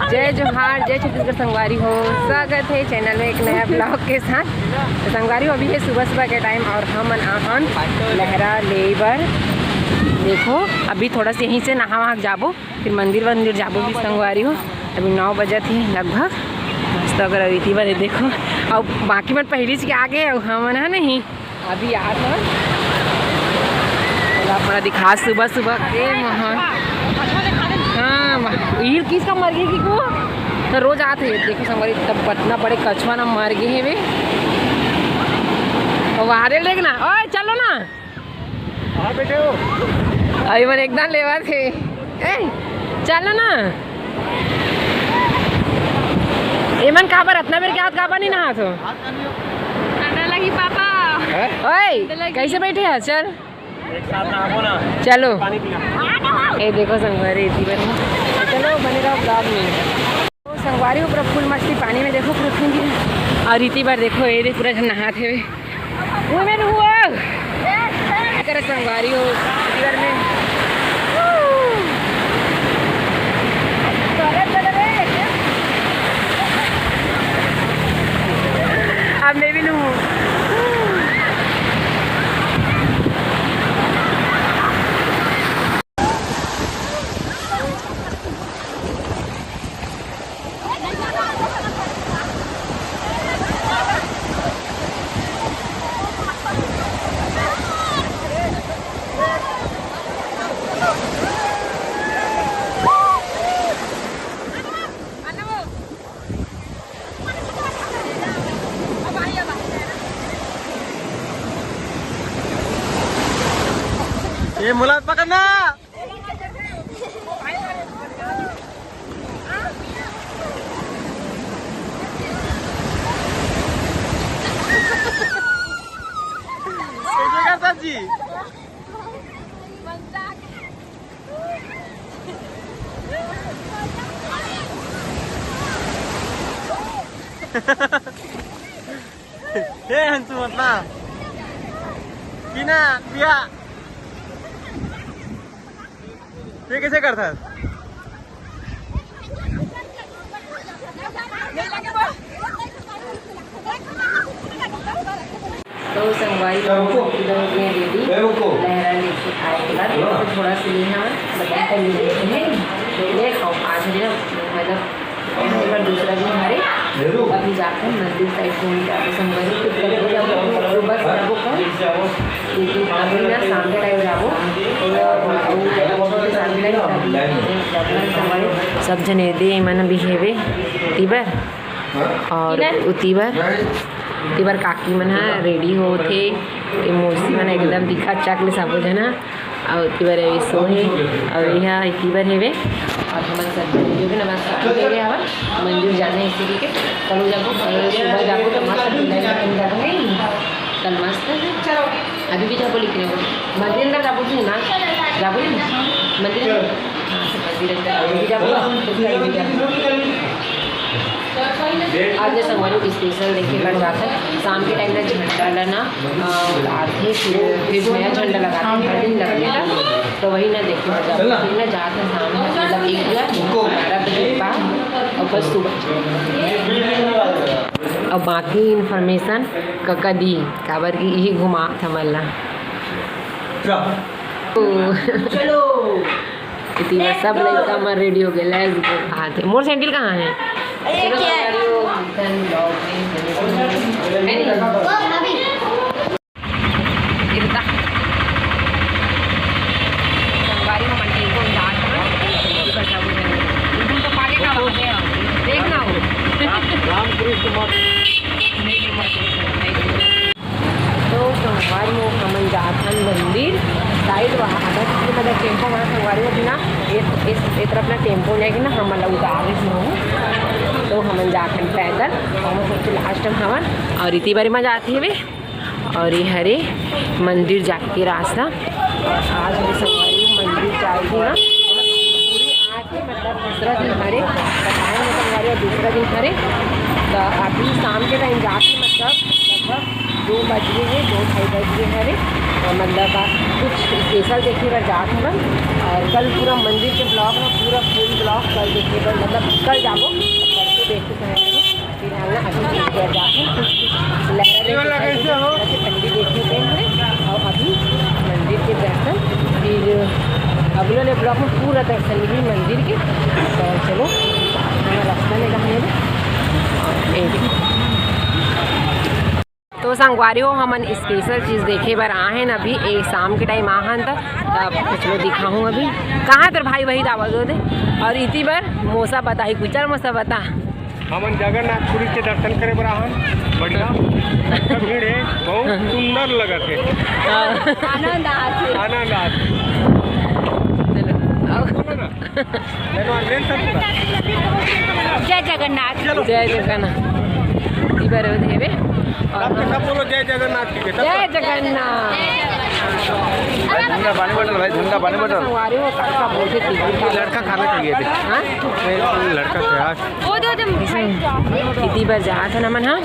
जय जोहार, जय छत्तीसगढ़ संगवारी हो। स्वागत है चैनल में एक नया ब्लॉग के साथ। तो संगवारी हो अभी है सुबह सुबह के टाइम और हम आहन लहरा लेबर। देखो अभी थोड़ा से यहीं से नहा वहाँ जाबो, फिर मंदिर वंदिर जाबो भी संगवारी हो। अभी 9 बजे थी लगभग। मस्त अगर रीति बने देखो और बाकी मन पहली से आगे हमन है नहीं अभी याद है अपना दिखा सुबह सुबह के महान। हाँ ईड़ किसका मर गई कि को तो रोज आते है देखो संगवारी तब पटना बड़े कछुआ ना मर गए हैं वे और वारे देखना। ओए चलो ना हाँ बेटे हो अभी मैंने एकदम लेवा थे चलो ना एमन कहाँ पर रत्ना बेर के हाथ कहाँ नहीं नहा तो ठंडा लगी पापा। ओए कैसे बैठे हैं चल एक साथ नहाओ ना चलो पानी पीना। ये देखो संगवारी इसी बार चलो बने रहो ब्लॉग में। तो संगवारी हो पूरा फुल मस्ती पानी में देखो पूरा फूल गिरा और इसी बार देखो ये पूरा नहाते हुए वो में हुआ कर संगवारी हो इसी बार में अब मैं भी लूँ। ये मुलाद पकड़ना। जी ये हंसू मत ना पीना पिया ये कैसे करता है? तो संगवारी रेडी लहरा लेके आए के बाद तो थोड़ा सा यहाँ बता कर लेते हैं ले खाओ आज है मतलब एक बार दूसरा दिन हमारे अभी जाकर मंदिर साइड घूम जाते संगवारी फिर कल जाओ बस जाबो कौन लेकिन अभी ना शाम के टाइम जाबो सब जने दे मन भी हेवे तीबर और तीबर काकी मन है रेडी होते मूर्ति मन एकदम दिखा चकले सब जना और तीबर सो है और यहाँ तीबर हेवे और हमारे सब जो भी नमस्कार दे हवा मंदिर जाने इसी के कल जाबो सुबह जाबो तो मस्त कल मस्त चलो अभी भी जाबो लेकिन मंदिर अंदर जाबो ना जाबो मंदिर हाँ मंदिर अंदर अभी भी जाबो आज संगवारी स्पेशल देखिए कर जाता है शाम के टाइम में झंडा लेना आते फिर नया झंडा लगाते हैं हर दिन लगने का तो वही ना देखने फिर ना जाते हैं शाम में मतलब 11 बजे के बाद और बस सुबह और बाकी इन्फॉर्मेशन कदी काबर की यही घुमा था मल्ला चलो इतनी सब लड़का में रेडी हो गया कहाँ थे मोर सैंडल कहाँ है देखना तो संगवारी हो हमन जाथन मंदिर साइड वहाँ मतलब टेम्पो वहाँ संगवारी हो बिना इस तरफ अपना टेम्पो लेके ना हम मतलब उतारे हो तो हमन जाथन पैदल और सबसे लास्ट में हमन और इतनी बारी में जाते हुए और ये हरे मंदिर जाके रास्ता आज हमारे संगवारी मंदिर जाएगी ना पूरी आज मतलब दूसरा दिन हरे बताए संगवारी और दूसरा दिन हरे तो अभी शाम के टाइम जाके मतलब लगभग 2 बज गए हैं, 2-2:30 बज गए हैं अरे। मतलब कुछ स्पेशल देखिए बर जात हवन और कल पूरा मंदिर के ब्लॉग में पूरा फुल ब्लॉग कल देखिए बर मतलब कल जाबो परसों देखते समय फिलहाल ना अभी जाते हैं कुछ लहरा ठंडी देखने पे हैं और अभी मंदिर के दर्शन फिर अगले ने ब्लॉग में पूरा दर्शन भी मंदिर के। तो चलो हमारा रास्ता में कहाँ तो संगवारी हो हमन स्पेशल चीज़ देखे बर आए हैं अभी ए शाम के टाइम आहन तब चलो दिखाऊँ अभी कहाँ तर भाई वही दावा दो दे और इसी बार मौसा बता ही कुछ मौसा बता हमन जगन्नाथपुरी के दर्शन करे बर आहन बढ़िया भीड़ है बहुत सुंदर लगत है आनंद आते जय जगन्नाथ जय जगन्नाथ इसी बार देवे और बोलो जय जगन्नाथ की जय जगन्नाथ ठंडा पानी बोतल भाई ठंडा पानी बोतल संगवारी हो का बोलते लड़का खाना चाहिए थे हाँ लड़का प्याज वो दो दम इसी बार जहाँ था ना मन हाँ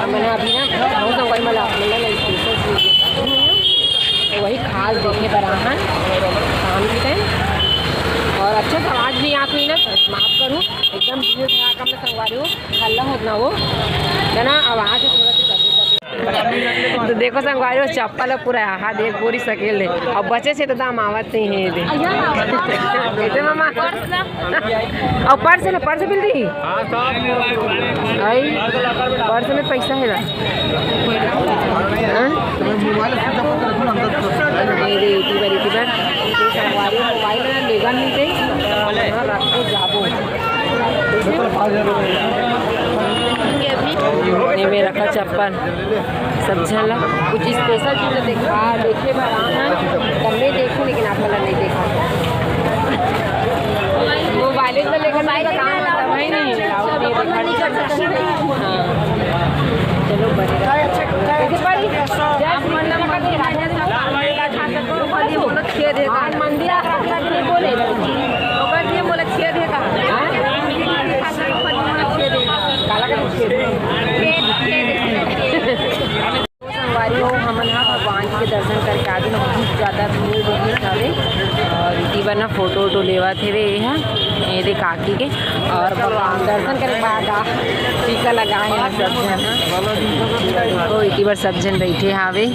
मैंने अभी ना बहुत संगवारी मला तो वही खास देखे पर आहन शाम के टाइम और अच्छा से आवाज़ नहीं आती ना माफ़ करूँ एकदम भीड़ भड़ाका में संगवारी हो हल्ला होता वो ना आवाज़ थोड़ा सी तो देखो संगवारी हो चप्पल पूरा हाथ एक पूरी सकेल दे और बचे से तो दाम आवत नहीं है दे मामा और पर्स है ना पर्स मिल रही आई पर्स में पैसा है ना संगवारी मोबाइल लेगा नहीं दे रखो जाबो में रखा चप्पल सब झला कुछ स्पेशल चीज़ देखा देखे बार तब नहीं देखो लेकिन आप वाला नहीं देखा मोबाइल तो लेकर भाई नहीं चलो बनेगा मंदिर संगवारी हो हमन हाँ भगवान जी के दर्शन करके आगे ना बहुत ज़्यादा भीड़ देखने सारे और इसी बार ना फोटो वोटो लेवा थे वे यहाँ ये काकी के और भगवान दर्शन करे बाद टीका लगाए हैं सब जन तो इसी बार सब जन बैठे हावे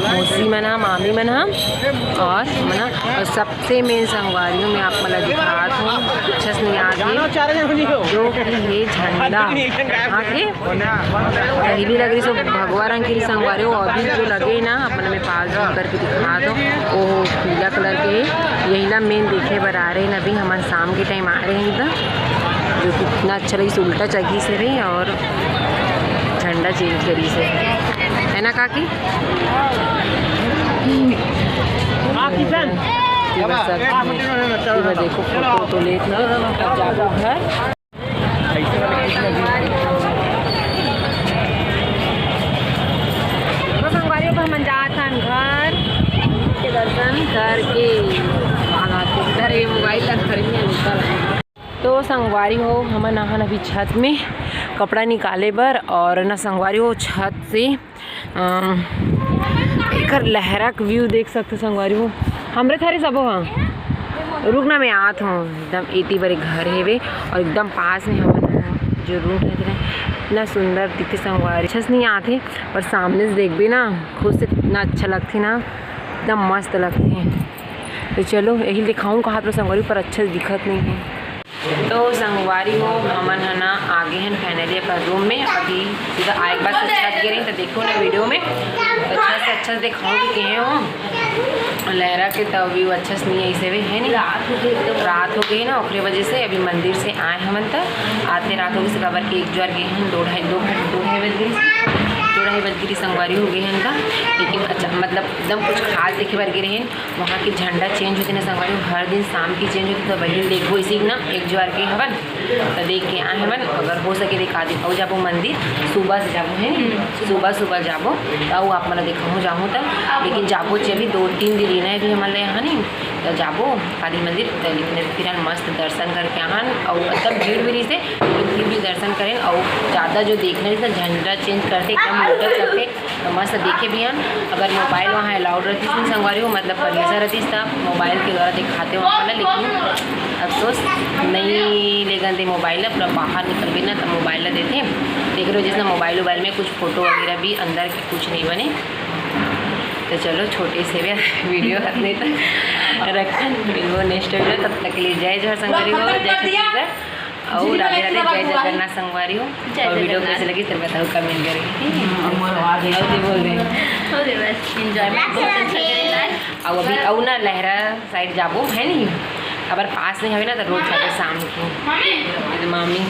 मौसी मना मामी मना और मना और सबसे मेन संगवारियों में आप मतलब दिखा हूँ अच्छा नहीं आगे जो कि ये झंडा आगे पहली लग रही सो भगवा रंग की संगवारी हो अभी जो लगे ना अपने में पास करके दिखा दो वो पीला कलर के यही ना मेन देखे बर आ रहे हैं अभी हमारे शाम के टाइम आ रहे हैं इधर जो कि इतना अच्छा लगी उल्टा चगी से भी और झंडा चेंज करी से है ना काकी देखो फोटो तो ले जाओ घर संगवारी पर हम जाता घर के दर्शन करके इधर ये मोबाइल तक खरीदने निकल तो संगवारी हो हम नहान अभी छत में कपड़ा निकाले बर और ना संगवारी हो छत से एक लहरा का व्यू देख सकते संगवारी हो हमरे थारे सब वहाँ रुकना मैं आत हूँ एकदम एती बड़े घर है वे और एकदम पास में हम जो रूम रहते हैं इतना सुंदर दिखते संगवारी अच्छे से नहीं आते पर सामने से देख भी ना खुद से इतना अच्छा लगती ना एकदम मस्त लगते हैं। तो चलो यही दिखाऊँ कहाँ पर संगवारी पर अच्छा दिखत नहीं है तो संगवारी हो हमन है ना आगे हैं फाइनली अपना रूम में अभी सीधा आए के बाद छत गिरे तो देखो ना वीडियो में तो अच्छा से दिखाऊँ कि हो लहरा के तब व्यू अच्छा से नहीं ऐसे भी है नहीं रात हो गई ना ओकरे वजह से अभी मंदिर से आए हमन तक आते रात हो गई से खबर के 1 ज्वार गए हैं 2-2:30 बज गई संगवारी हो गई है इनका लेकिन अच्छा मतलब एकदम कुछ खास देखे बार गिरे हैं वहाँ की झंडा चेंज होती ना संगवारी हर दिन शाम की चेंज होती तो वही देखो इसी ना 1 ज्वार के हवन तो देख के आए हवन अगर हो सके देखा दिखाओ जाबो मंदिर सुबह से जाबो है सुबह जाबो तो आप मतलब दिखाऊँ जाऊँ तक लेकिन जाबो चाहिए अभी 2-3 दिन रहना है अभी हमारे यहाँ नहीं तो जाबो काली मंदिर तो लेकिन फिर मस्त दर्शन करके आन और तब भीड़ भी से फिर भी दर्शन करें और ज़्यादा जो देखने से झंडा चेंज करते एकदम मोटर करते तो मस्त देखे भी आन। अगर मोबाइल वहाँ अलाउड रहती थी संगवारी हो मतलब परमिशन रहती तब मोबाइल के द्वारा दिखाते वहाँ वाला, लेकिन अफसोस नहीं ले गए थे मोबाइल। पूरा बाहर निकल गए ना तब मोबाइल देते देख रहे हो जिसने मोबाइल में कुछ फ़ोटो वगैरह भी अंदर के कुछ नहीं बने। तो चलो छोटे से भी वीडियो अपने तक रखन फिर वो नेक्स्ट वीडियो तब तक के लिए जय जय संगवारी हो, जय छत्तीसगढ़ और राधे राधे, जय जगन्नाथ संगवारी हो। और वीडियो कैसे लगी फिर बताओ कमेंट करके बोल रहे और अभी और ना लहरा साइड जाबो है नहीं अगर पास नहीं है ना तो रोज जाते शाम को मामी।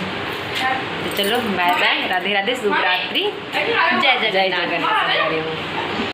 तो चलो बाय बाय, राधे राधे, शुभ रात्रि, जय जगन्नाथ संगवारी हो।